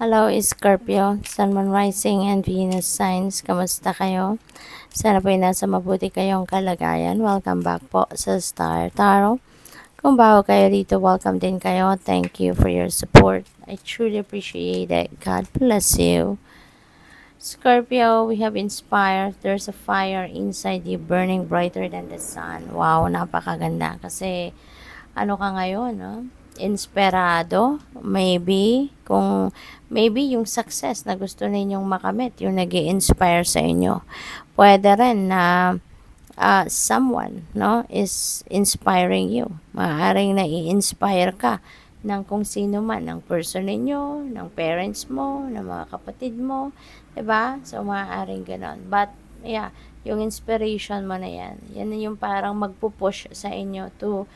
Hello, Scorpio, Sun, Moon, Rising, and Venus signs. Kamusta kayo? Sana po ay nasa mabuti kayong kalagayan. Welcome back po sa Star Tarot. Kung bago kayo dito, welcome din kayo. Thank you for your support. I truly appreciate it. God bless you. Scorpio, we have inspired. There's a fire inside you burning brighter than the sun. Wow, napakaganda. Kasi ano ka ngayon, no? Inspirado, maybe, kung maybe yung success na gusto ninyong makamit, yung nag inspire sa inyo. Pwede rin na someone, no, is inspiring you. Maaaring nai-inspire ka ng kung sino man, ng person ninyo, ng parents mo, ng mga kapatid mo, 'di ba? So maaaring ganon. But yeah, yung inspiration mo na yan na yung parang magpupush sa inyo to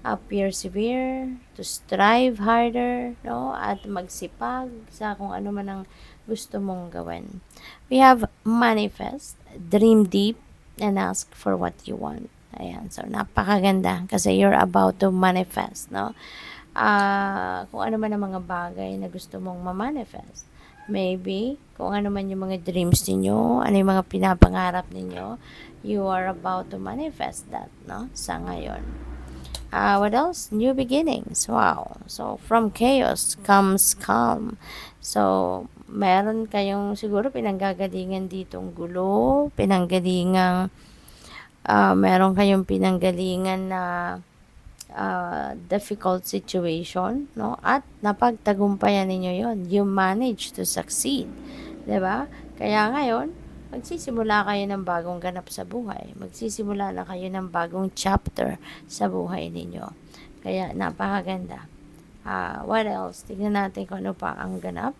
persevere, to strive harder, no? At magsipag sa kung ano man ang gusto mong gawin. We have manifest, dream deep, and ask for what you want. Ayan, so napakaganda kasi you're about to manifest, no? Kung ano man ang mga bagay na gusto mong ma-manifest. Maybe, kung ano man yung mga dreams ninyo, ano yung mga pinapangarap ninyo, you are about to manifest that, no? Sa ngayon. What else? New beginnings. Wow. So, from chaos comes calm. So, meron kayong siguro pinanggagalingan ditong gulo, meron kayong pinanggalingan na difficult situation, no? At napagtagumpayan ninyo yon. You manage to succeed. 'Di ba? Kaya ngayon, magsisimula kayo ng bagong ganap sa buhay. Magsisimula na kayo ng bagong chapter sa buhay ninyo. Kaya napakaganda. What else? Tignan natin kung ano pa ang ganap.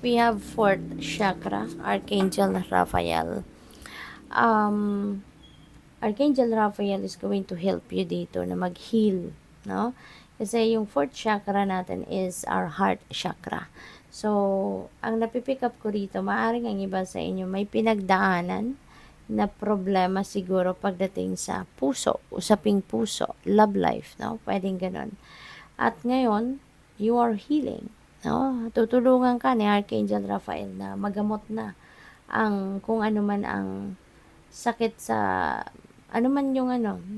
We have fourth chakra, Archangel Raphael. Archangel Raphael is going to help you dito na mag-heal, no? Kasi yung fourth chakra natin is our heart chakra. So, ang napipick up ko rito, maaaring ang iba sa inyo may pinagdaanan na problema siguro pagdating sa puso, usaping puso, love life, no? Pwedeng ganun. At ngayon, you are healing, no? Tutulungan ka ni Archangel Raphael na magamot na ang kung ano man ang sakit sa ano man yung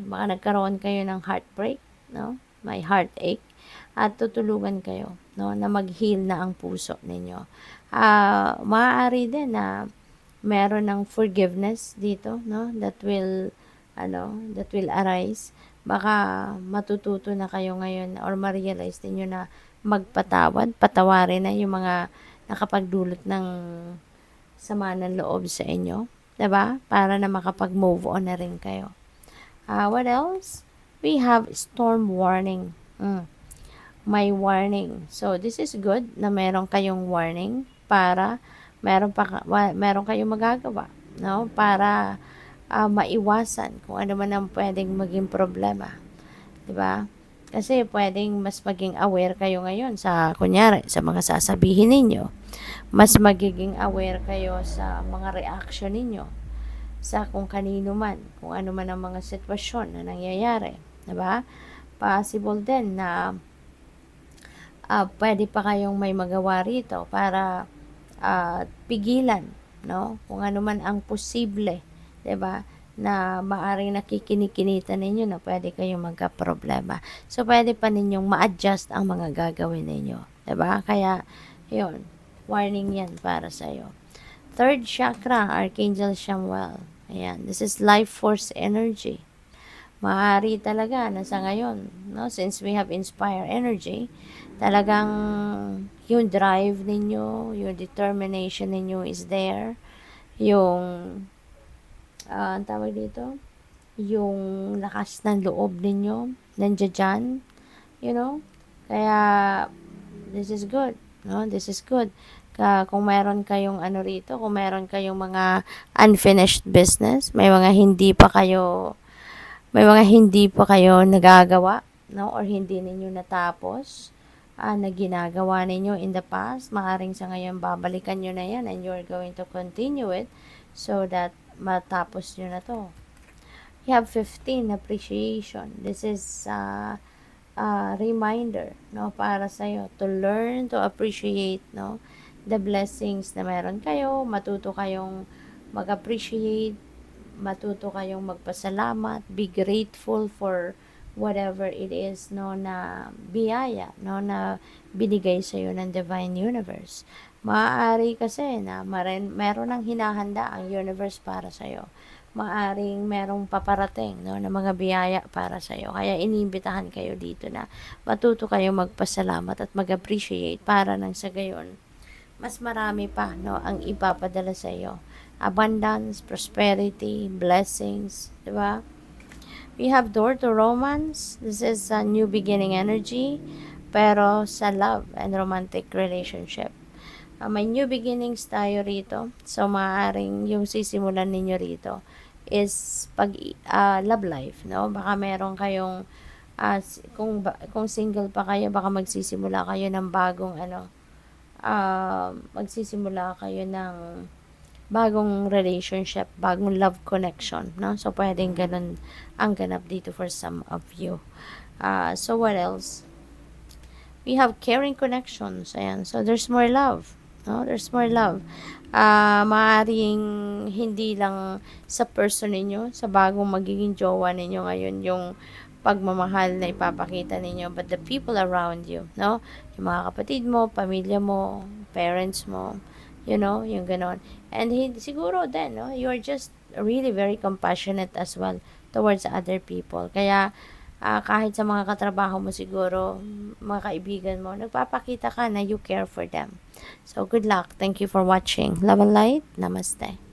baka nagkaroon kayo ng heartbreak, no? May heartache at tutulungan kayo, no, na mag-heal na ang puso ninyo. Maaari din na meron ng forgiveness dito, no, that will arise. Baka matututo na kayo ngayon or ma-realize niyo na magpatawad, patawarin na yung mga nakapagdulot ng sama ng loob sa inyo, 'di ba? Para na makapag-move on na rin kayo. What else? We have storm warning. May warning. So, this is good na meron kayong warning para meron kayong magagawa, no? Para maiwasan kung ano man ang pwedeng maging problema. 'Di ba? Kasi pwedeng mas maging aware kayo ngayon sa, kunyari, sa mga sasabihin ninyo. Mas magiging aware kayo sa mga reaction ninyo sa kung kanino man, kung ano man ang mga sitwasyon na nangyayari. 'Di ba? Possible din na pwede pa kayong may magawa rito para pigilan, no? Kung ano man ang posible, 'di ba? Na maaring nakikinikinita ninyo na pwede kayong magka-problema. So, pwede pa ninyong ma-adjust ang mga gagawin ninyo. 'Di ba? Kaya, yun, warning yan para sa'yo. Third chakra, Archangel Samuel. Ayan, this is life force energy. Maaari talaga na sa ngayon, no, since we have inspire energy, talagang yung drive ninyo, yung determination ninyo is there. Yung ang tawag dito, yung lakas ng loob ninyo, nandiyan dyan, you know? Kaya, this is good, no? This is good. Kung meron kayong rito, kung meron kayong mga unfinished business, may mga hindi pa kayo nagagawa, no? Or hindi ninyo natapos, na ginagawa ninyo in the past, maaring sa ngayon babalikan nyo na yan and you're going to continue it so that matapos nyo na to. You have 15, appreciation. This is reminder, no, para sa'yo to learn to appreciate, no, the blessings na meron kayo, matuto kayong mag-appreciate, matuto kayong magpasalamat, be grateful for whatever it is, no, na biyaya, no, na binigay sa'yo ng Divine Universe. Maaari kasi na meron ng hinahanda ang universe para sa'yo. Maaring merong paparating, no, na mga biyaya para sa'yo. Kaya iniimbitahan kayo dito na matuto kayong magpasalamat at mag-appreciate para nang sa gayon, mas marami pa, no, ang ipapadala sa iyo. Abundance, prosperity, blessings, di ba? We have door to romance. This is a new beginning energy, pero sa love and romantic relationship. May new beginnings tayo rito. So, maaaring yung sisimulan ninyo rito is love life, no? Baka meron kayong kung single pa kayo, baka magsisimula kayo ng bagong magsisimula kayo ng bagong relationship, bagong love connection, no? So, pwedeng ganun ang ganap dito for some of you. So, what else? We have caring connections. Ayan. So, there's more love. No? There's more love. Maaaring hindi lang sa person ninyo, sa bagong magiging jowa ninyo ngayon, yung pagmamahal na ipapakita ninyo, but the people around you, no? Yung mga kapatid mo, pamilya mo, parents mo, you know, yung ganon. And siguro then, no, you're just really very compassionate as well towards other people. Kaya, kahit sa mga katrabaho mo siguro, mga kaibigan mo, nagpapakita ka na you care for them. So, good luck. Thank you for watching. Love and light. Namaste.